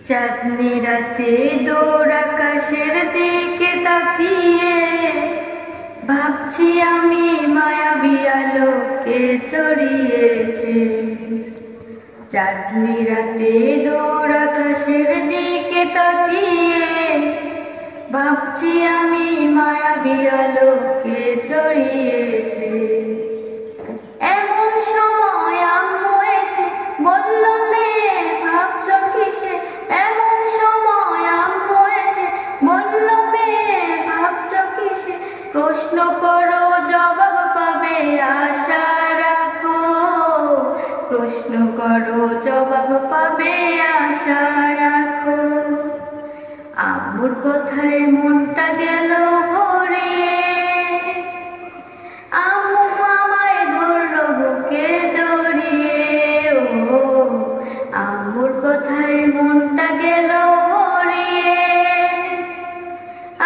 চাঁদনি রাতে দূর আকাশের দিকে তাকিয়ে ভাবছি আমি মায়াবী আলোকে ছড়িয়েছে। চাঁদনি রাতে দূর আকাশের দিকে তাকিয়ে ভাবছি আমি মায়াবী আলোকে ছড়িয়েছে। এমন সময় আম্মু এসে বলল, মেয়ে ভাবছো কিসে? এমন সময় আম্মু এসে বলল, মেয়ে ভাবছো কিসে? প্রশ্ন করো জবাব পাবে, আশা রাখো। প্রশ্ন করো জবাব পাবে, আশা রাখো। আম্মুর কথায় মনটা গেল ভরে, আম্মু আমায় ধরলো বুকে জড়িয়ে। ও আম্মুর কথায় মনটা গেল ভরিয়ে,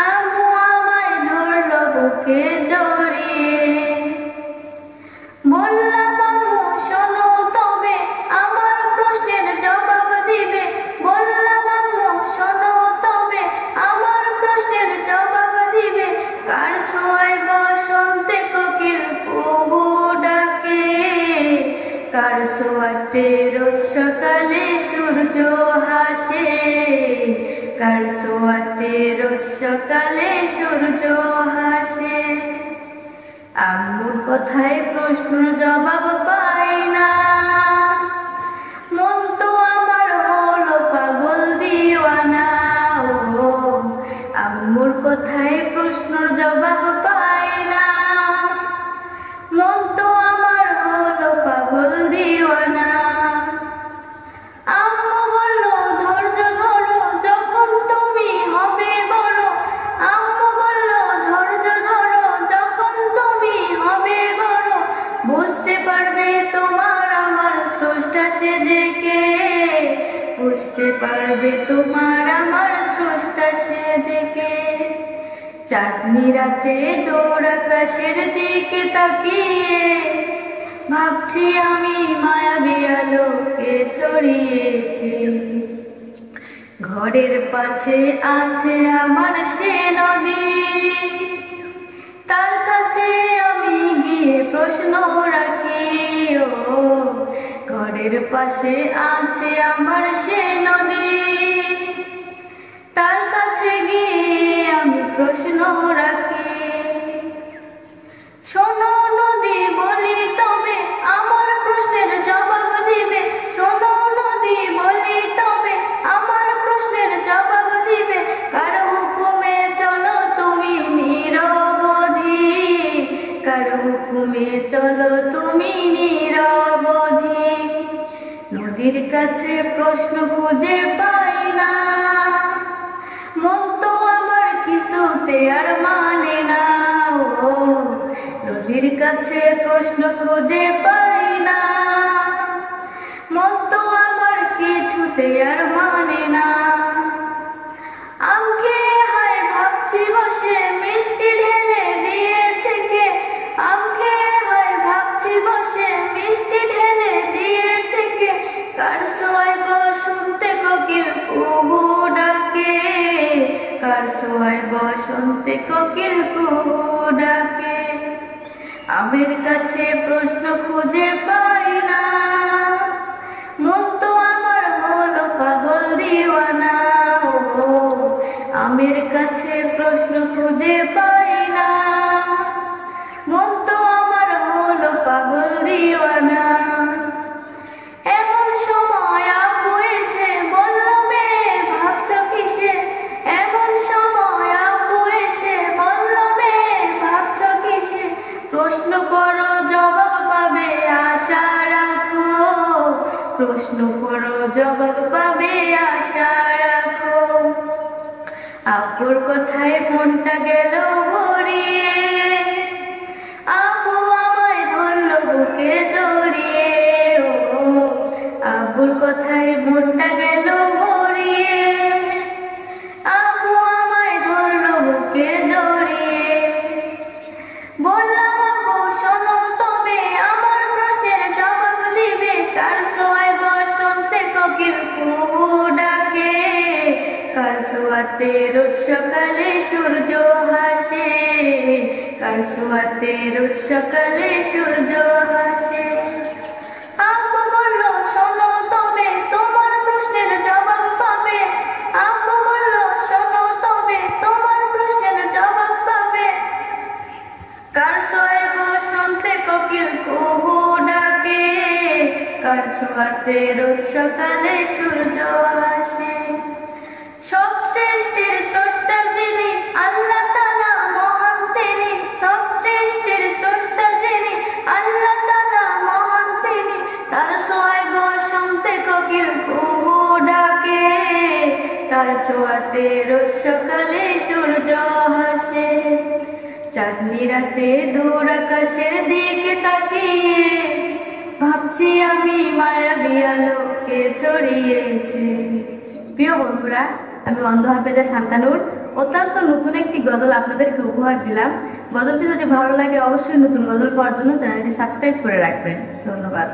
আম্মু আমায় ধরলো বুকে জড়িয়ে। বললাম, আম্মু শোনো তবে আমার প্রশ্নের জবাব দিবে। বললাম, আম্মু শোনো তবে আমার প্রশ্নের জবাব দিবে। কার ছোঁয়ায় বসন্তে কোকিল কুহু ডাকে? কার ছোঁয়াতে রোজ সকালে সূর্য হাসে? কার ছোঁয়াতে রোজ সকালে সূর্য হাসে? আম্মুর কথায় প্রশ্ন জবাব পাই না, মন তো আমার হলো পাগল দিওয়ানা। ও আম্মুর কথায় প্রশ্নর জবাব পাই না, মন তো আমার হলো পাগল দিওয়ানা। আম্মু বলল, ধৈর্য ধরো যখন তুমি হবে বড়। আম্মু বলল, ধৈর্য ধরো যখন তুমি হবে বড়। বুঝতে পারবে তোমার আমার স্রষ্টা সেজে কে? বুঝতে পারবে তোমার আমার স্রষ্টা সেজে কে? চাঁদনি রাতে দূর আকাশের দিকে তাকিয়ে ভাবছি আমি মায়াবী আলোকে ছড়িয়েছে। ঘরের পাশে আছে আমার সে নদী, তার কাছে আমি গিয়ে প্রশ্ন রাখি। ও ঘরের পাশে আছে আমার সে নদী, তার কাছে গিয়ে আমি প্রশ্ন রাখি। শোনো নদী বলি তবে আমার প্রশ্নের জবাব দিবে। শোনো নদী বলি তবে আমার প্রশ্নের জবাব দিবে। কার হুকুমে চলো তুমি নিরবধি? কার হুকুমে চলো তুমি নিরবধি? নদীর কাছে প্রশ্ন খুঁজে পাই না, মন তো আমার কিছুতে আর মানে না। ও নদীর কাছে প্রশ্ন খুঁজে পাই না, মন তো আমার কিছুতে আর মানে না। আম খেয়ে হায় ভাবছি বসে মিষ্টি ঢেলে দিয়েছে কে? আম খেয়ে হায় ভাবছি বসে মিষ্টি ঢেলে দিয়েছে কে? কার ছোঁয়ায় বসন্তে কোকিল কুহু ডাকে? কার ছোঁয়ায় বসন্তে কোকিল কুহু ডাকে? আমের কাছে প্রশ্ন খুঁজে পাই না, মন তো আমার হলো পাগল দিওয়ানা। ও আমের কাছে প্রশ্ন খুঁজে পাই না, মন তো আমার হলো পাগল দিওয়ানা। এমন সময় আব্বু এসে বলল, মেয়ে ভাবছো কিসে? এমন সময় আব্বু এসে বলল, মেয়ে ভাবছো কিসে? প্রশ্ন করো জবাব পাবে, আশা রাখো। প্রশ্ন করো জবাব পাবে, আশা রাখো। আব্বুর কথায় মনটা গেল ভরিয়ে, আব্বু আমায় ধরলো বুকে জড়িয়ে। ও আব্বুর কথায় মনটা গেল ভরিয়ে, আব্বু আমায় ধরলো বুকে জড়িয়ে। বললাম, আব্বু শোনো তবে আমার প্রশ্নের জবাব দিবে। কার ছোঁয়ায় বসন্তে কোকিল কুহু ডাকে? ছোঁয়াতে রোজ সকালে সূর্য হাসে, কার ছোঁয়াতে রোজ সকালে সূর্য হাসে। আব্বু বলল শোনো তবে তোমার প্রশ্নের জবাব পাবে, আব্বু বলল শোনো তবে তোমার প্রশ্নের জবাব পাবে। কার ছোঁয়ায় বসন্তে কোকিল কুহু ডাকে, কার ছোঁয়াতে রোজ সকালে সূর্য হাসে। সব সৃষ্টির স্রষ্টা যিনি আল্লাহ তাআলা মহান তিনি, সব সৃষ্টির স্রষ্টা যিনি আল্লাহ তাআলা মহান তিনি। তার ছোঁয়ায় বসন্তে কোকিল কুহু ডাকে, তার ছোঁয়াতে রোজ সকালে সূর্য হাসে। চাঁদনি রাতে দূর আকাশের দিকে তাকিয়ে ভাবছি আমি মায়াবী আলোকে ছড়িয়েছে। প্রিয় বন্ধুরা, আমি অন্ধ হাফেজা শান্তানুর অত্যন্ত নতুন একটি গজল আপনাদেরকে উপহার দিলাম। গজলটি যদি ভালো লাগে অবশ্যই নতুন গজল পাওয়ার জন্য চ্যানেলটি সাবস্ক্রাইব করে রাখবেন। ধন্যবাদ।